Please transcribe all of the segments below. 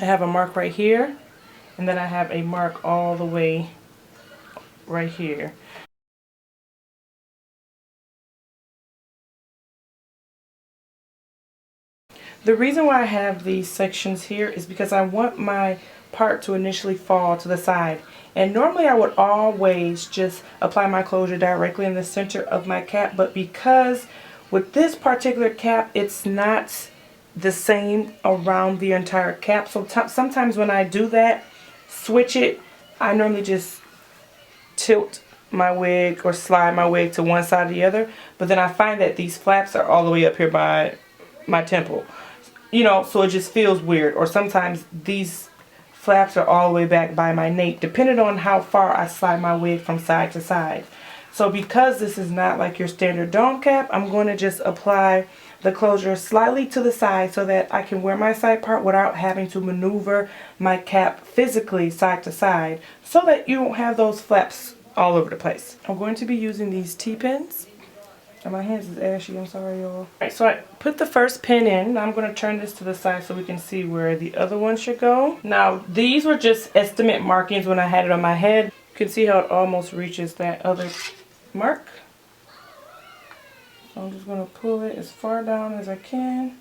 I have a mark right here, and then I have a mark all the way right here. The reason why I have these sections here is because I want my part to initially fall to the side. And normally I would always just apply my closure directly in the center of my cap, but because with this particular cap it's not the same around the entire cap, so sometimes when I do that, switch it, I normally just tilt my wig or slide my wig to one side or the other, but then I find that these flaps are all the way up here by my temple, you know, so it just feels weird. Or sometimes these flaps are all the way back by my nape, depending on how far I slide my wig from side to side. So because this is not like your standard dome cap, I'm going to just apply the closure slightly to the side so that I can wear my side part without having to maneuver my cap physically side to side, so that you won't have those flaps all over the place. I'm going to be using these T-pins. And my hands is ashy, I'm sorry y'all. Alright, so I put the first pin in. Now I'm going to turn this to the side so we can see where the other one should go. Now these were just estimate markings when I had it on my head. You can see how it almost reaches that other mark. So I'm just going to pull it as far down as I can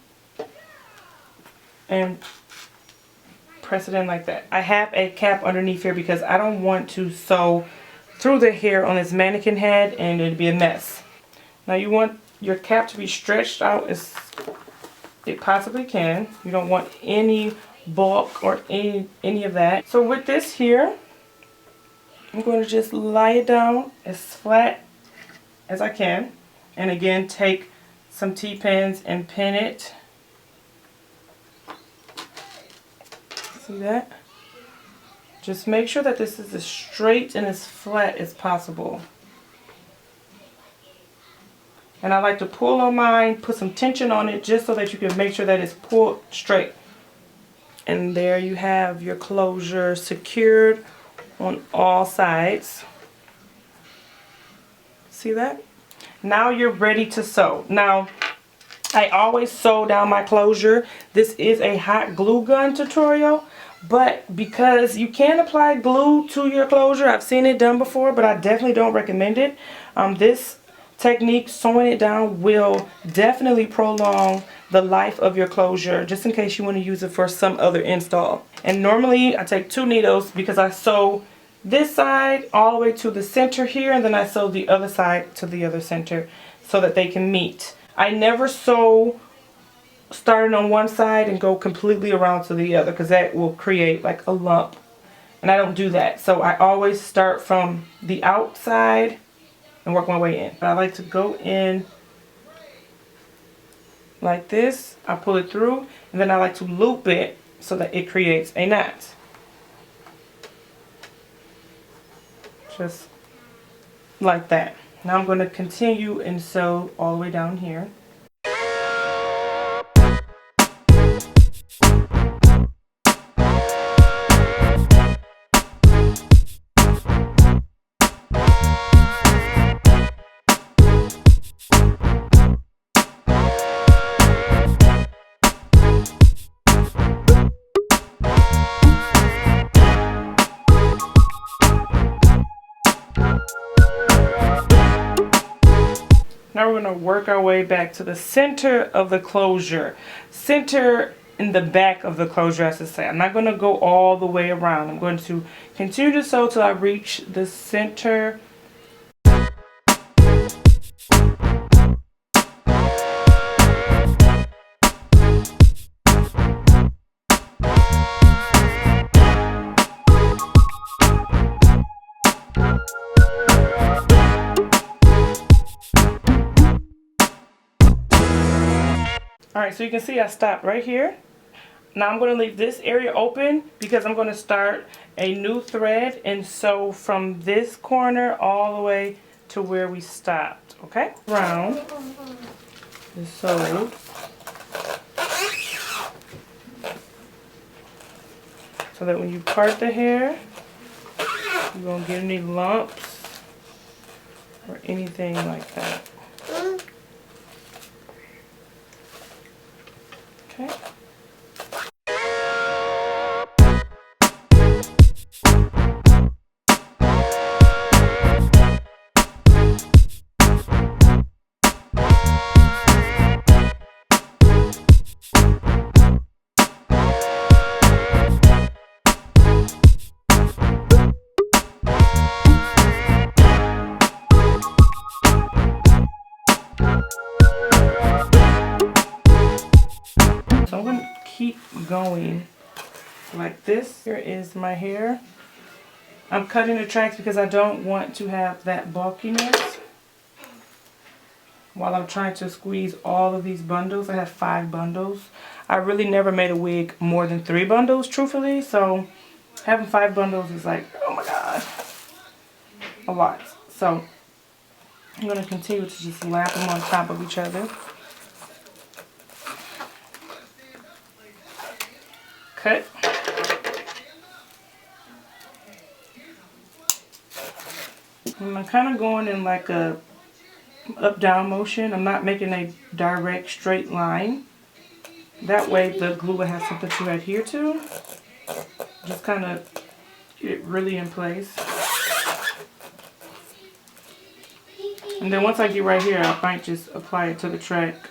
and press it in like that. I have a cap underneath here because I don't want to sew through the hair on this mannequin head and it'd be a mess. Now you want your cap to be stretched out as it possibly can. You don't want any bulk or any of that. So with this here, I'm going to just lie it down as flat as I can. And again, take some T-pins and pin it. See that? Just make sure that this is as straight and as flat as possible. And I like to pull on mine, put some tension on it just so that you can make sure that it's pulled straight. And there you have your closure secured on all sides. See that? Now you're ready to sew. Now, I always sew down my closure. This is a hot glue gun tutorial, but because you can apply glue to your closure, I've seen it done before, but I definitely don't recommend it. This technique, sewing it down, will definitely prolong the life of your closure, just in case you want to use it for some other install. And normally I take 2 needles because I sew this side all the way to the center here, and then I sew the other side to the other center so that they can meet. I never sew starting on one side and go completely around to the other, because that will create like a lump, and I don't do that. So I always start from the outside and work my way in. But I like to go in like this. I pull it through, and then I like to loop it so that it creates a knot. Just like that. Now I'm going to continue and sew all the way down here. Now we're going to work our way back to the center of the closure. Center in the back of the closure, as I say. I'm not going to go all the way around. I'm going to continue to sew till I reach the center. Alright, so you can see I stopped right here. Now I'm going to leave this area open because I'm going to start a new thread and sew from this corner all the way to where we stopped. Okay? Round is sewed. So that when you part the hair, you won't get any lumps or anything like that. Okay. going like this. Here is my hair. I'm cutting the tracks because I don't want to have that bulkiness while I'm trying to squeeze all of these bundles. I have 5 bundles. I really never made a wig more than 3 bundles, truthfully, so having 5 bundles is like, oh my god, a lot. So I'm going to continue to just lap them on top of each other. Cut. And I'm kind of going in like a up-down motion. I'm not making a direct straight line. That way the glue will have something to adhere to. Just kind of get it really in place. And then once I get right here, I might just apply it to the track.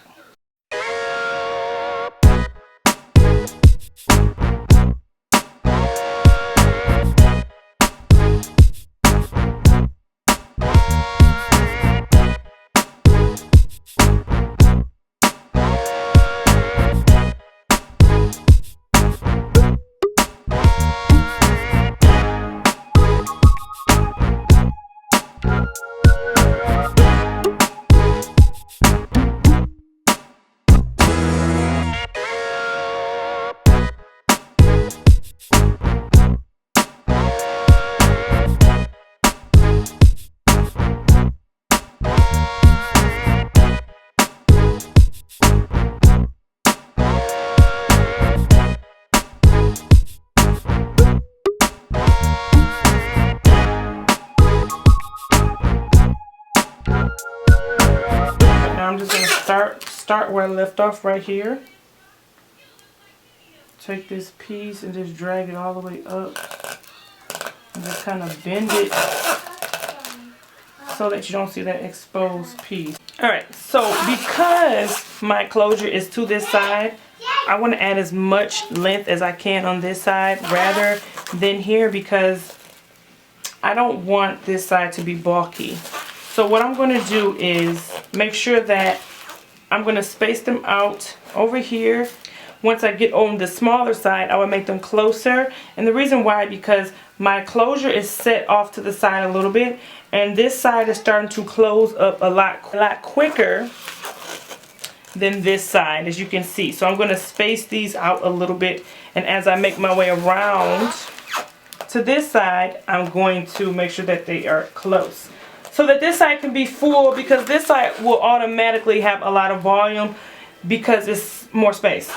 I'm just going to start where I left off right here. Take this piece and just drag it all the way up. And just kind of bend it so that you don't see that exposed piece. Alright, so because my closure is to this side, I want to add as much length as I can on this side rather than here because I don't want this side to be bulky. So what I'm going to do is make sure that I'm going to space them out over here. Once I get on the smaller side, I will make them closer. And the reason why, because my closure is set off to the side a little bit. And this side is starting to close up a lot quicker than this side, as you can see. So I'm going to space these out a little bit. And as I make my way around to this side, I'm going to make sure that they are close, so that this side can be full, because this side will automatically have a lot of volume because it's more space.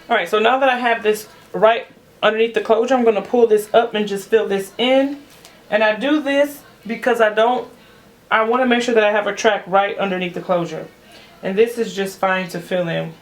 Alright, so now that I have this right underneath the closure, I'm going to pull this up and just fill this in. And I do this because I want to make sure that I have a track right underneath the closure. And this is just fine to fill in.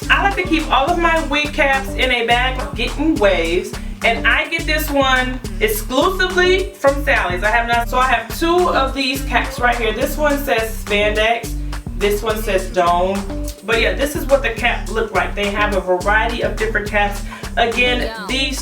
I like to keep all of my wig caps in a bag getting waves. And I get this one exclusively from Sally's. I have two of these caps right here. This one says spandex. This one says dome. But yeah, this is what the cap look like. They have a variety of different caps. Again, these